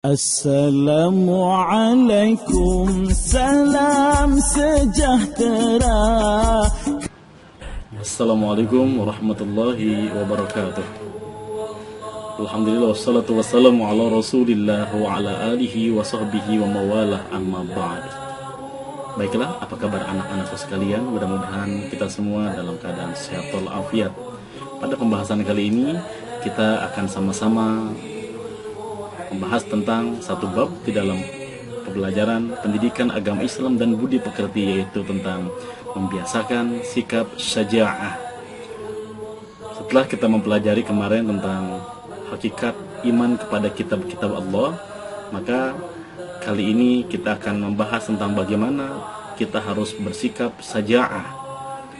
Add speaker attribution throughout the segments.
Speaker 1: Assalamualaikum, salam sejahtera.
Speaker 2: Assalamualaikum warahmatullahi wabarakatuh. Alhamdulillah wassalatu wassalamu ala rasulillah wa ala alihi wa sahbihi wa mawalah, amma ba'd. Baiklah, apa kabar anak-anakku sekalian? Mudah-mudahan kita semua dalam keadaan sehat walafiat. Pada pembahasan kali ini kita akan sama-sama membahas tentang satu bab di dalam pembelajaran pendidikan agama Islam dan budi pekerti, yaitu tentang membiasakan sikap syaja'ah. Setelah kita mempelajari kemarin tentang hakikat iman kepada kitab-kitab Allah, maka kali ini kita akan membahas tentang bagaimana kita harus bersikap syaja'ah.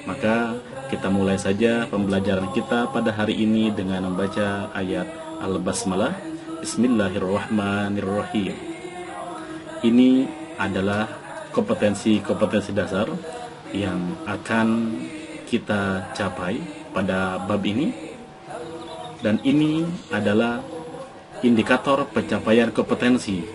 Speaker 2: Maka kita mulai saja pembelajaran kita pada hari ini dengan membaca ayat Al-Basmalah. Bismillahirrahmanirrahim. Ini adalah kompetensi-kompetensi dasar yang akan kita capai pada bab ini, dan ini adalah indikator pencapaian kompetensi.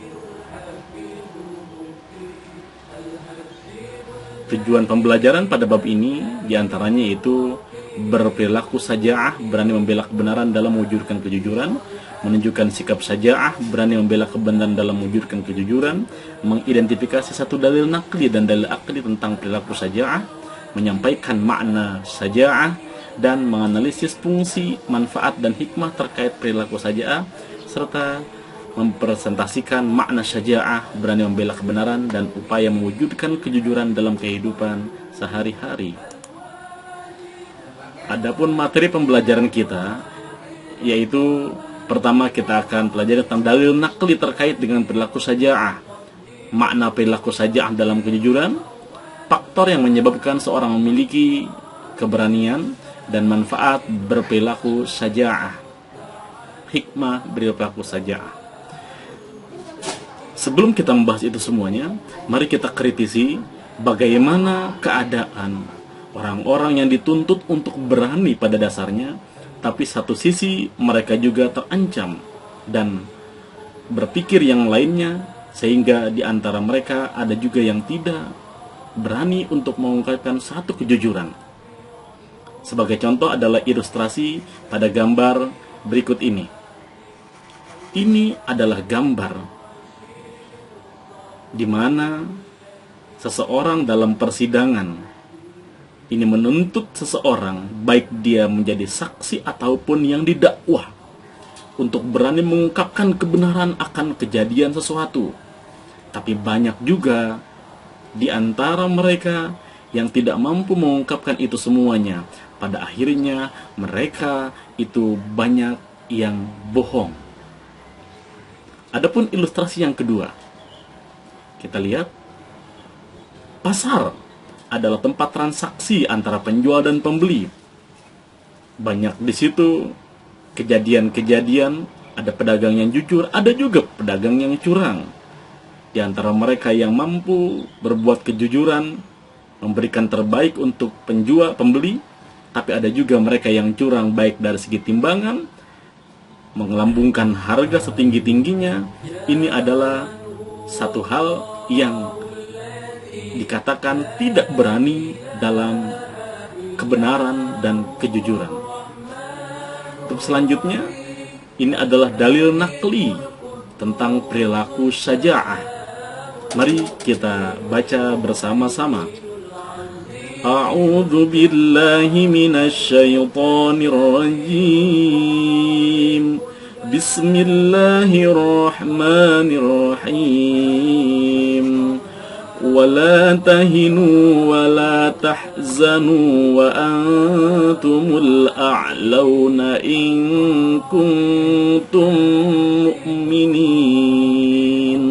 Speaker 2: Tujuan pembelajaran pada bab ini diantaranya yaitu berperilaku syaja'ah, berani membela kebenaran dalam mewujudkan kejujuran, menunjukkan sikap syaja'ah, berani membela kebenaran dalam mewujudkan kejujuran, mengidentifikasi satu dalil nakli dan dalil akli tentang perilaku syaja'ah, menyampaikan makna syaja'ah, dan menganalisis fungsi, manfaat, dan hikmah terkait perilaku syaja'ah, serta mempresentasikan makna syaja'ah, berani membela kebenaran, dan upaya mewujudkan kejujuran dalam kehidupan sehari-hari. Adapun materi pembelajaran kita, yaitu pertama kita akan pelajari tentang dalil nakli terkait dengan perilaku syaja'ah, makna perilaku syaja'ah dalam kejujuran, faktor yang menyebabkan seorang memiliki keberanian dan manfaat berperilaku syaja'ah, hikmah berperilaku syaja'ah. Sebelum kita membahas itu semuanya, mari kita kritisi bagaimana keadaan orang-orang yang dituntut untuk berani pada dasarnya, tapi satu sisi mereka juga terancam dan berpikir yang lainnya, sehingga di antara mereka ada juga yang tidak berani untuk mengungkapkan satu kejujuran. Sebagai contoh adalah ilustrasi pada gambar berikut ini. Ini adalah gambar di mana seseorang dalam persidangan ini menuntut seseorang, baik dia menjadi saksi ataupun yang didakwah, untuk berani mengungkapkan kebenaran akan kejadian sesuatu. Tapi banyak juga di antara mereka yang tidak mampu mengungkapkan itu semuanya. Pada akhirnya mereka itu banyak yang bohong. Adapun ilustrasi yang kedua, kita lihat pasar adalah tempat transaksi antara penjual dan pembeli. Banyak di situ kejadian-kejadian, ada pedagang yang jujur, ada juga pedagang yang curang. Di antara mereka yang mampu berbuat kejujuran, memberikan terbaik untuk penjual, pembeli, tapi ada juga mereka yang curang baik dari segi timbangan, mengelambungkan harga setinggi-tingginya. Ini adalah satu hal yang dikatakan tidak berani dalam kebenaran dan kejujuran. Untuk selanjutnya, ini adalah dalil nakli tentang perilaku syaja'ah. Mari kita baca bersama-sama. A'udzu billahi minasy syaithanir rajim. Bismillahirrahmanirrahim. ولا تهنوا ولا تحزنوا وأنتم الأعلون إن كنتم مؤمنين.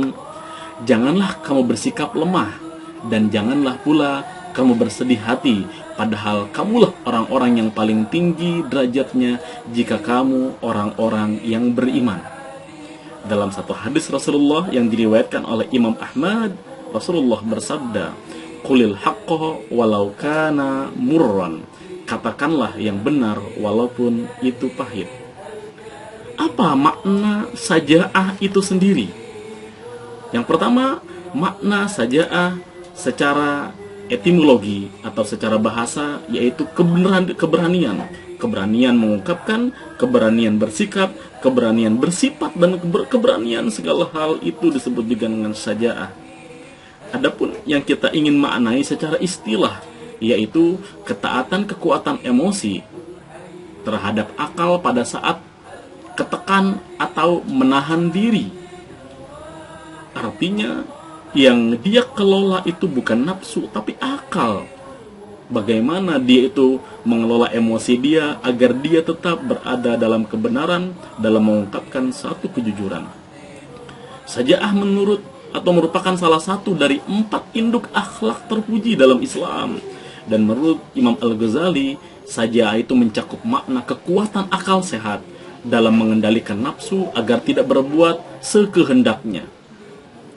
Speaker 2: Janganlah kamu bersikap lemah dan janganlah pula kamu bersedih hati, padahal kamulah orang-orang yang paling tinggi derajatnya jika kamu orang-orang yang beriman. Dalam satu hadis Rasulullah yang diriwayatkan oleh Imam Ahmad, Rasulullah bersabda, "Qulil haqqo walau kana murran." Katakanlah yang benar walaupun itu pahit. Apa makna syaja'ah itu sendiri? Yang pertama, makna saja'ah secara etimologi atau secara bahasa yaitu keberanian. Keberanian mengungkapkan, keberanian bersikap, keberanian bersifat, dan keberanian segala hal itu disebut dengan saja'ah. Adapun yang kita ingin maknai secara istilah yaitu ketaatan kekuatan emosi terhadap akal pada saat ketekan atau menahan diri. Artinya yang dia kelola itu bukan nafsu tapi akal. Bagaimana dia itu mengelola emosi dia agar dia tetap berada dalam kebenaran dalam mengungkapkan satu kejujuran. Saja'ah merupakan salah satu dari 4 induk akhlak terpuji dalam Islam. Dan menurut Imam Al-Ghazali, saja'ah itu mencakup makna kekuatan akal sehat dalam mengendalikan nafsu agar tidak berbuat sekehendaknya.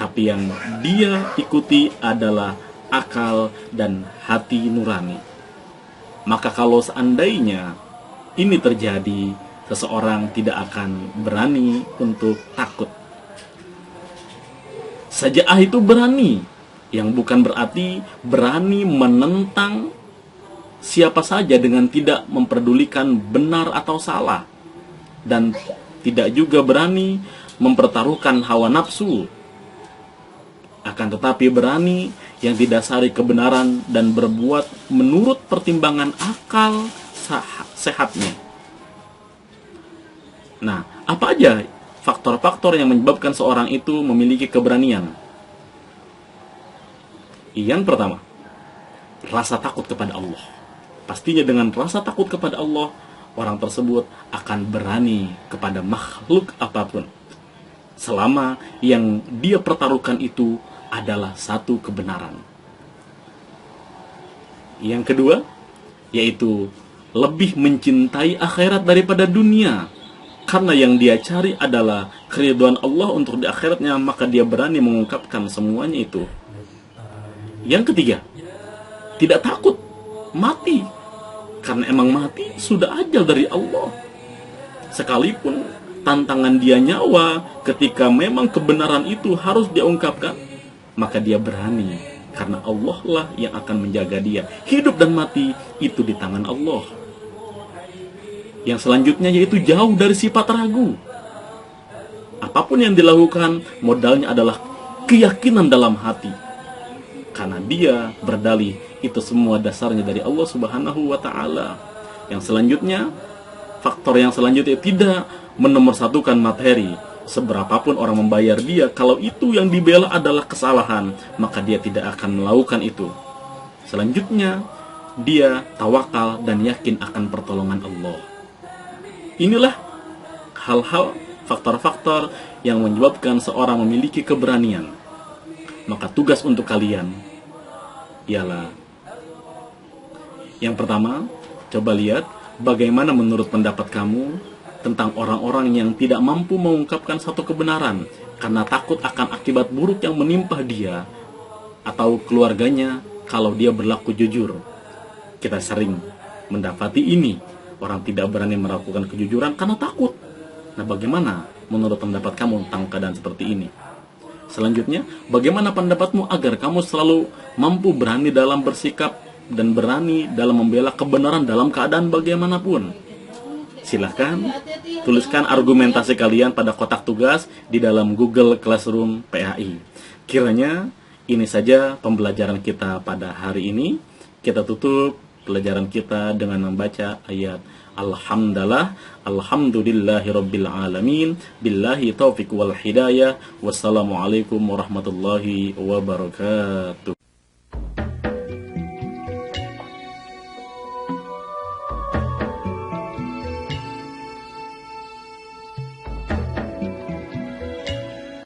Speaker 2: Tapi yang dia ikuti adalah akal dan hati nurani. Maka kalau seandainya ini terjadi, seseorang tidak akan berani untuk takut. Saja'ah itu berani, yang bukan berarti berani menentang siapa saja dengan tidak memperdulikan benar atau salah, dan tidak juga berani mempertaruhkan hawa nafsu, akan tetapi berani yang didasari kebenaran dan berbuat menurut pertimbangan akal sehatnya. Nah, apa aja faktor-faktor yang menyebabkan seorang itu memiliki keberanian? Yang pertama, rasa takut kepada Allah. Pastinya dengan rasa takut kepada Allah, orang tersebut akan berani kepada makhluk apapun, selama yang dia pertaruhkan itu adalah satu kebenaran. Yang kedua, yaitu lebih mencintai akhirat daripada dunia. Karena yang dia cari adalah keridhaan Allah untuk di akhiratnya, maka dia berani mengungkapkan semuanya itu. Yang ketiga, tidak takut mati. Karena emang mati sudah ajal dari Allah. Sekalipun tantangan dia nyawa, ketika memang kebenaran itu harus diungkapkan, maka dia berani. Karena Allah lah yang akan menjaga dia. Hidup dan mati itu di tangan Allah. Yang selanjutnya yaitu jauh dari sifat ragu. Apapun yang dilakukan, modalnya adalah keyakinan dalam hati. Karena dia berdalih, itu semua dasarnya dari Allah Subhanahu wa ta'ala. Yang selanjutnya, faktor yang selanjutnya tidak menomorsatukan materi. Seberapapun orang membayar dia, kalau itu yang dibela adalah kesalahan, maka dia tidak akan melakukan itu. Selanjutnya, dia tawakal dan yakin akan pertolongan Allah. Inilah hal-hal, faktor-faktor yang menyebabkan seorang memiliki keberanian. Maka tugas untuk kalian ialah, yang pertama, coba lihat bagaimana menurut pendapat kamu tentang orang-orang yang tidak mampu mengungkapkan satu kebenaran karena takut akan akibat buruk yang menimpa dia atau keluarganya kalau dia berlaku jujur. Kita sering mendapati ini, orang tidak berani melakukan kejujuran karena takut. Nah, bagaimana menurut pendapat kamu tentang keadaan seperti ini? Selanjutnya, bagaimana pendapatmu agar kamu selalu mampu berani dalam bersikap dan berani dalam membela kebenaran dalam keadaan bagaimanapun? Silahkan tuliskan argumentasi kalian pada kotak tugas di dalam Google Classroom PAI. Kiranya ini saja pembelajaran kita pada hari ini. Kita tutup pelajaran kita dengan membaca ayat Alhamdulillahirabbil alamin, billahi taufiq wal hidayah, wassalamualaikum warahmatullahi wabarakatuh.